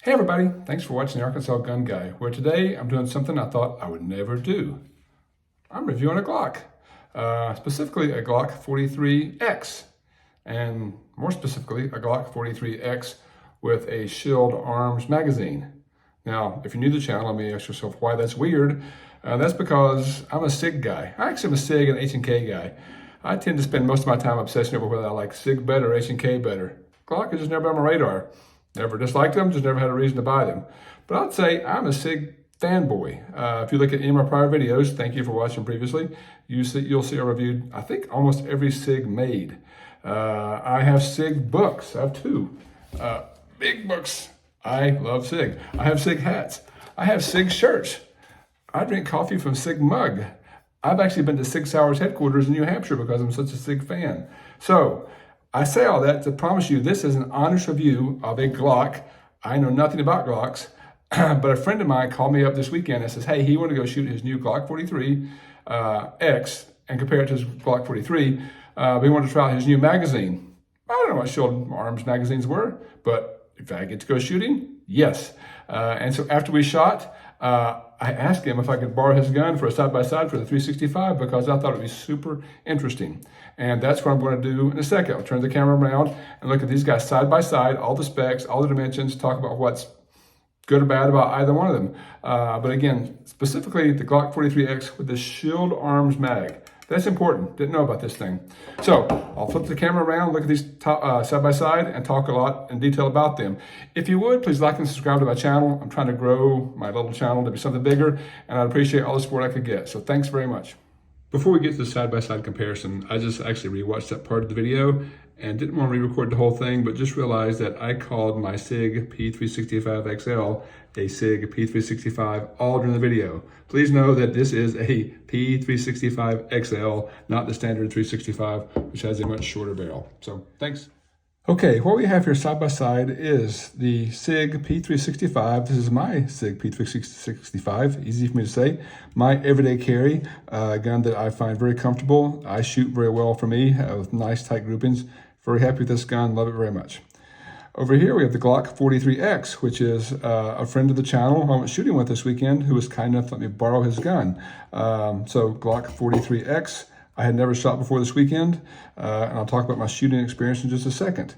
Hey everybody, thanks for watching the Arkansas Gun Guy, where today I'm doing something I thought I would never do. I'm reviewing a Glock, specifically a Glock 43X, and more specifically a Glock 43X with a Shield Arms magazine. Now, if you're new to the channel, let me ask yourself why that's weird. That's because I'm a SIG guy. I actually am a SIG and H&K guy. I tend to spend most of my time obsessing over whether I like SIG better or H&K better. Glock has just never been on my radar. Never disliked them, just never had a reason to buy them. But I'd say I'm a SIG fanboy. If you look at any of my prior videos, thank you for watching previously, you'll see I reviewed, I think, almost every SIG made. I have SIG books. I have two big books. I love SIG. I have SIG hats. I have SIG shirts. I drink coffee from SIG mug. I've actually been to SIG Sauer's headquarters in New Hampshire because I'm such a SIG fan. So, I say all that to promise you this is an honest review of a Glock. I know nothing about Glocks, but a friend of mine called me up this weekend and says, hey, he wanted to go shoot his new Glock 43 X and compare it to his Glock 43. But he wanted to try out his new magazine. I don't know what Shield Arms magazines were, but if I get to go shooting, yes. And so after we shot, I asked him if I could borrow his gun for a side-by-side for the 365 because I thought it would be super interesting. And that's what I'm going to do in a second. I'll turn the camera around and look at these guys side-by-side, all the specs, all the dimensions, talk about what's good or bad about either one of them. But again, specifically the Glock 43X with the Shield Arms mag. That's important. Didn't know about this thing. So I'll flip the camera around, look at these side by side, and talk a lot in detail about them. If you would, please like and subscribe to my channel. I'm trying to grow my little channel to be something bigger, and I'd appreciate all the support I could get. So thanks very much. Before we get to the side-by-side comparison, I just actually rewatched that part of the video and didn't want to re-record the whole thing, but just realized that I called my SIG P365XL a SIG P365 all during the video. Please know that this is a P365XL, not the standard 365, which has a much shorter barrel. So thanks. Okay, what we have here side by side is the SIG P365. This is my SIG P365, easy for me to say. My everyday carry, a gun that I find very comfortable. I shoot very well for me with nice tight groupings. Very happy with this gun, love it very much. Over here we have the Glock 43X, which is a friend of the channel who I went shooting with this weekend who was kind enough to let me borrow his gun. So Glock 43X. I had never shot before this weekend, and I'll talk about my shooting experience in just a second.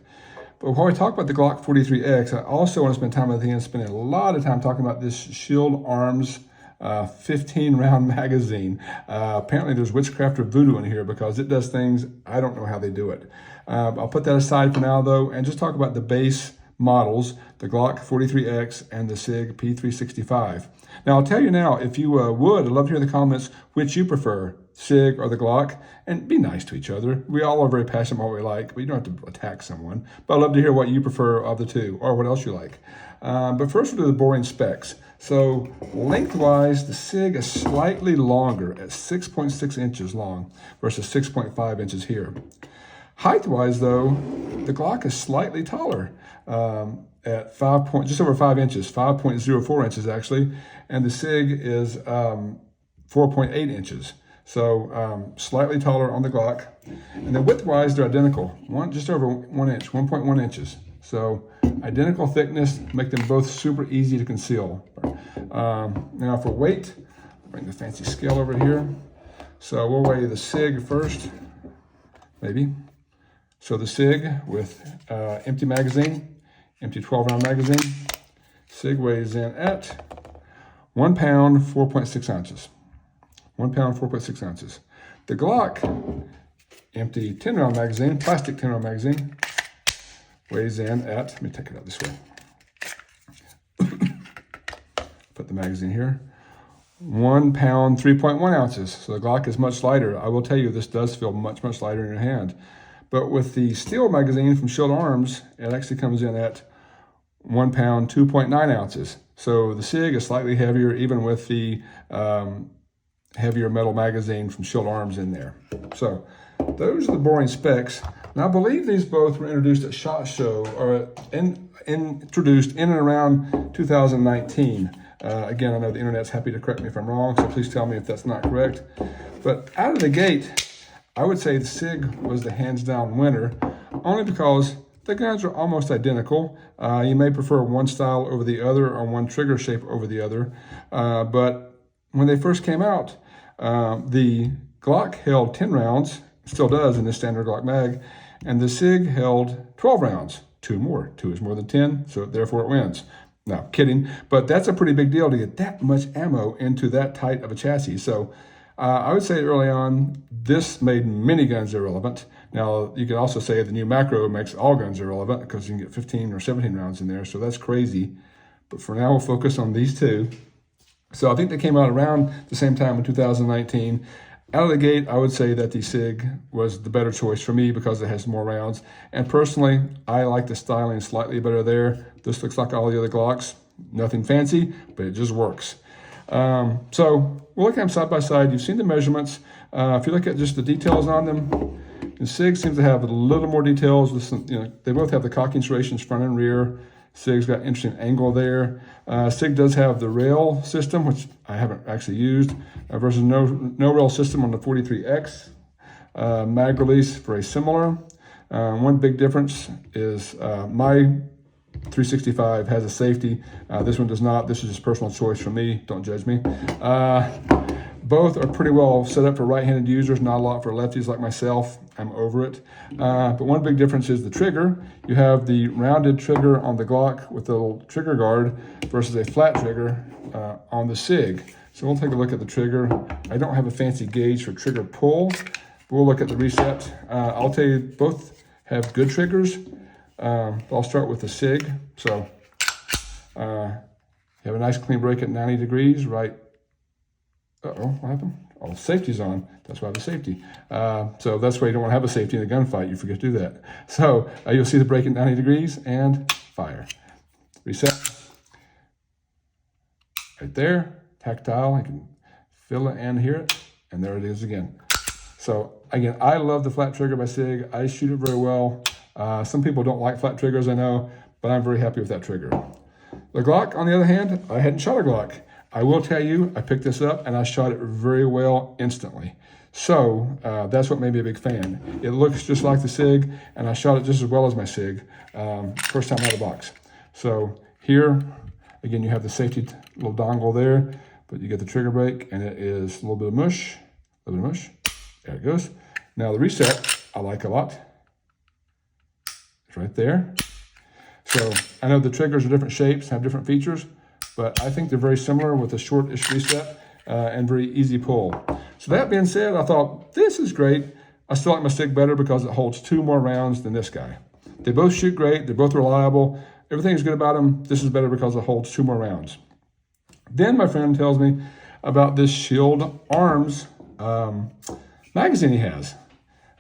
But while we talk about the Glock 43X, I also want to spend time with him, spending a lot of time talking about this Shield Arms 15-round magazine. Apparently there's witchcraft or voodoo in here because it does things, I don't know how they do it. I'll put that aside for now though, and just talk about the base models, the Glock 43X and the SIG P365. Now I'll tell you now, if you would, I'd love to hear in the comments which you prefer, SIG or the Glock, and be nice to each other. We all are very passionate about what we like, but you don't have to attack someone. But I'd love to hear what you prefer of the two, or what else you like. But first we'll do the boring specs. So lengthwise, the SIG is slightly longer at 6.6 inches long versus 6.5 inches here. Height-wise though, the Glock is slightly taller at just over 5 inches, 5.04 inches actually, and the SIG is 4.8 inches. So slightly taller on the Glock. And then width-wise, they're identical, just over 1 inch, 1.1 inches. So identical thickness, make them both super easy to conceal. Now for weight, bring the fancy scale over here. So we'll weigh the SIG first, maybe. So the SIG with empty magazine, empty 12-round magazine. SIG weighs in at 1 pound, 4.6 ounces. 1 pound, 4.6 ounces. The Glock, empty 10-round magazine, plastic 10-round magazine, weighs in at, let me take it out this way. Put the magazine here. 1 pound, 3.1 ounces. So the Glock is much lighter. I will tell you, this does feel much, much lighter in your hand. But with the steel magazine from Shield Arms, it actually comes in at 1 pound, 2.9 ounces. So the SIG is slightly heavier, even with the heavier metal magazine from Shield Arms in there. So those are the boring specs. Now I believe these both were introduced at SHOT Show, or introduced in and around 2019. Again, I know the internet's happy to correct me if I'm wrong, so please tell me if that's not correct. But out of the gate, I would say the SIG was the hands down winner, only because the guns are almost identical. You may prefer one style over the other or one trigger shape over the other. But when they first came out, the Glock held 10 rounds, still does in this standard Glock mag, and the SIG held 12 rounds, 2 more. 2 is more than 10, so therefore it wins. No, kidding, but that's a pretty big deal to get that much ammo into that tight of a chassis. So I would say early on, this made many guns irrelevant. Now, you could also say the new macro makes all guns irrelevant because you can get 15 or 17 rounds in there, so that's crazy. But for now, we'll focus on these two. So I think they came out around the same time in 2019. Out of the gate, I would say that the SIG was the better choice for me because it has more rounds. And personally, I like the styling slightly better there. This looks like all the other Glocks. Nothing fancy, but it just works. So we'll look at them side by side. You've seen the measurements. If you look at just the details on them, the SIG seems to have a little more details. They both have the cocking serrations front and rear. SIG's got an interesting angle there. SIG does have the rail system, which I haven't actually used, versus no rail system on the 43X. Mag release, very similar. One big difference is my 365 has a safety. This one does not. This is just personal choice for me. Don't judge me. Both are pretty well set up for right-handed users, not a lot for lefties like myself. I'm over it. But one big difference is the trigger. You have the rounded trigger on the Glock with the little trigger guard versus a flat trigger on the SIG. So we'll take a look at the trigger. I don't have a fancy gauge for trigger pull, but we'll look at the reset. I'll tell you, both have good triggers. I'll start with the SIG. So you have a nice clean break at 90 degrees, right? Uh-oh, what happened? Oh, safety's on. That's why I have a safety. So that's why you don't want to have a safety in a gunfight. You forget to do that. So you'll see the break at 90 degrees and fire. Reset. Right there. Tactile. You can feel it and hear it. And there it is again. So again, I love the flat trigger by SIG. I shoot it very well. Some people don't like flat triggers, I know, but I'm very happy with that trigger. The Glock, on the other hand, I hadn't shot a Glock. I will tell you, I picked this up and I shot it very well instantly. So that's what made me a big fan. It looks just like the SIG, and I shot it just as well as my SIG first time out of the box. So here, again, you have the safety little dongle there, but you get the trigger brake, and it is a little bit of mush, There it goes. Now the reset, I like a lot. It's right there. So I know the triggers are different shapes, have different features, but I think they're very similar with a short-ish reset and very easy pull. So that being said, I thought this is great. I still like my SIG better because it holds 2 more rounds than this guy. They both shoot great. They're both reliable. Everything's good about them. This is better because it holds 2 more rounds. Then my friend tells me about this Shield Arms magazine he has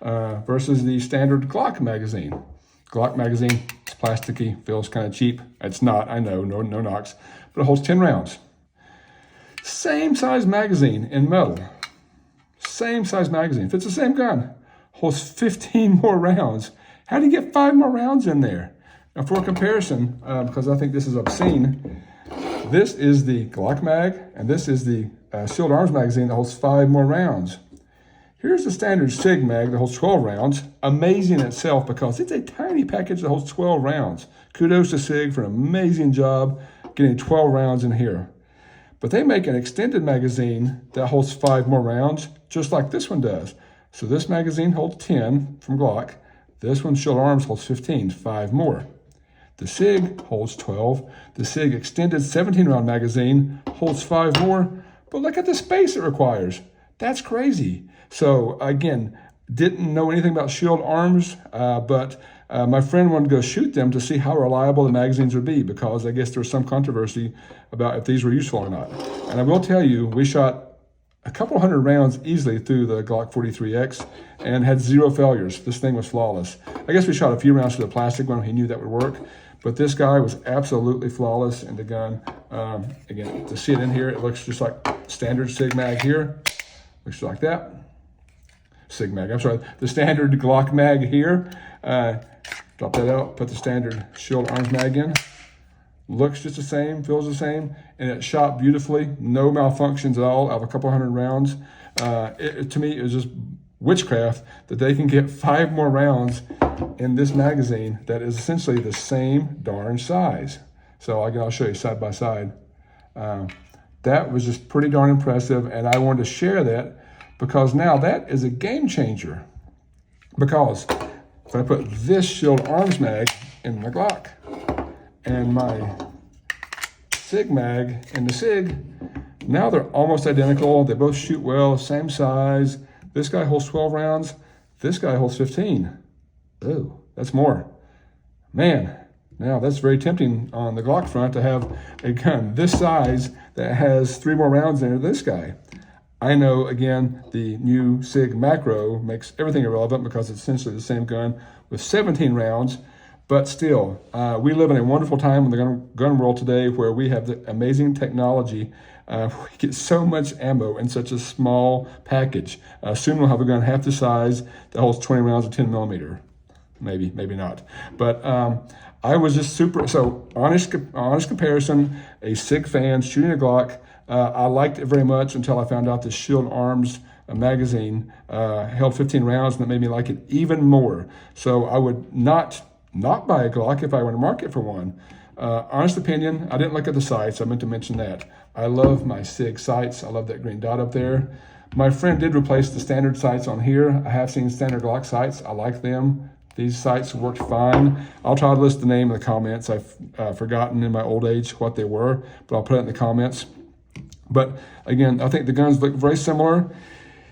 versus the standard Glock magazine. Glock magazine, it's plasticky, feels kind of cheap. It's not, I know, no knocks, but it holds 10 rounds. Same size magazine in metal. Same size magazine, fits the same gun. Holds 15 more rounds. How do you get 5 more rounds in there? Now for comparison, because I think this is obscene, this is the Glock mag, and this is the Shield Arms magazine that holds 5 more rounds. Here's the standard SIG mag that holds 12 rounds. Amazing in itself because it's a tiny package that holds 12 rounds. Kudos to SIG for an amazing job getting 12 rounds in here. But they make an extended magazine that holds 5 more rounds, just like this one does. So this magazine holds 10 from Glock. This one, Shield Arms, holds 15, 5 more. The SIG holds 12. The SIG extended 17-round magazine holds 5 more. But look at the space it requires. That's crazy. So again, didn't know anything about Shield Arms, but my friend wanted to go shoot them to see how reliable the magazines would be because I guess there's some controversy about if these were useful or not. And I will tell you, we shot a couple hundred rounds easily through the Glock 43X and had 0 failures. This thing was flawless. I guess we shot a few rounds through the plastic one. He knew that would work. But this guy was absolutely flawless in the gun. Again, to see it in here, it looks just like standard SIG mag here. Looks like that. SIG mag, I'm sorry. The standard Glock mag here. Drop that out, put the standard Shield Arms mag in. Looks just the same, feels the same, and it shot beautifully. No malfunctions at all out of a couple hundred rounds. To me, it was just witchcraft that they can get 5 more rounds in this magazine that is essentially the same darn size. So I'll show you side by side. That was just pretty darn impressive, and I wanted to share that because now that is a game changer. Because if I put this Shield Arms mag in my Glock and my SIG mag in the SIG, now they're almost identical. They both shoot well, same size. This guy holds 12 rounds. This guy holds 15. Oh, that's more. Man, now that's very tempting on the Glock front to have a gun this size that has 3 more rounds in it than this guy. I know, again, the new SIG macro makes everything irrelevant because it's essentially the same gun with 17 rounds. But still, we live in a wonderful time in the gun world today where we have the amazing technology. We get so much ammo in such a small package. Soon we'll have a gun half the size that holds 20 rounds of 10 millimeter. Maybe, maybe not. But I was just super, so honest comparison, a SIG fan shooting a Glock. I liked it very much until I found out the Shield Arms magazine held 15 rounds, and that made me like it even more. So I would not buy a Glock if I were in the market for one. Honest opinion, I didn't look at the sights. I meant to mention that. I love my SIG sights. I love that green dot up there. My friend did replace the standard sights on here. I have seen standard Glock sights. I like them. These sights worked fine. I'll try to list the name in the comments. I've forgotten in my old age what they were, but I'll put it in the comments. But again, I think the guns look very similar.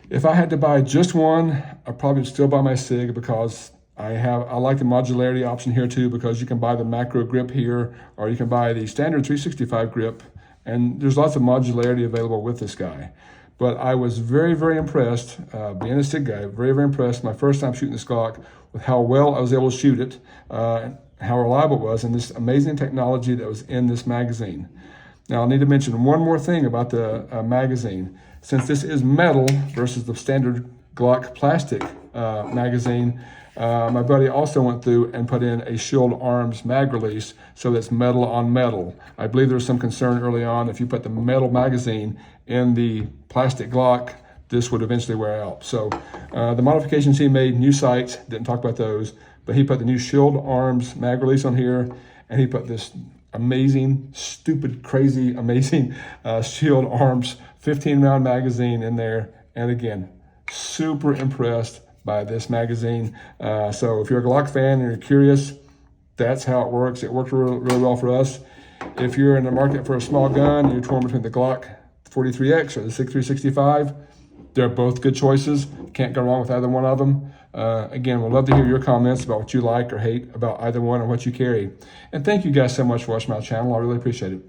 If I had to buy just one, I'd probably still buy my SIG because I like the modularity option here too, because you can buy the macro grip here, or you can buy the standard 365 grip, and there's lots of modularity available with this guy. But I was very, very impressed, being a SIG guy, very, very impressed my first time shooting this Glock with how well I was able to shoot it, how reliable it was, and this amazing technology that was in this magazine. Now, I need to mention one more thing about the magazine. Since this is metal versus the standard Glock plastic magazine, my buddy also went through and put in a Shield Arms mag release, so that's metal on metal. I believe there was some concern early on if you put the metal magazine in the plastic Glock, this would eventually wear out. So the modifications he made, new sights, didn't talk about those, but he put the new Shield Arms mag release on here, and he put this amazing, stupid, crazy, amazing Shield Arms 15-round magazine in there. And again, super impressed by this magazine. So if you're a Glock fan and you're curious, that's how it works. It worked really, really well for us. If you're in the market for a small gun, you're torn between the Glock 43X or the SIG 365, they're both good choices. Can't go wrong with either one of them. Again, we'd love to hear your comments about what you like or hate about either one or what you carry. And thank you guys so much for watching my channel. I really appreciate it.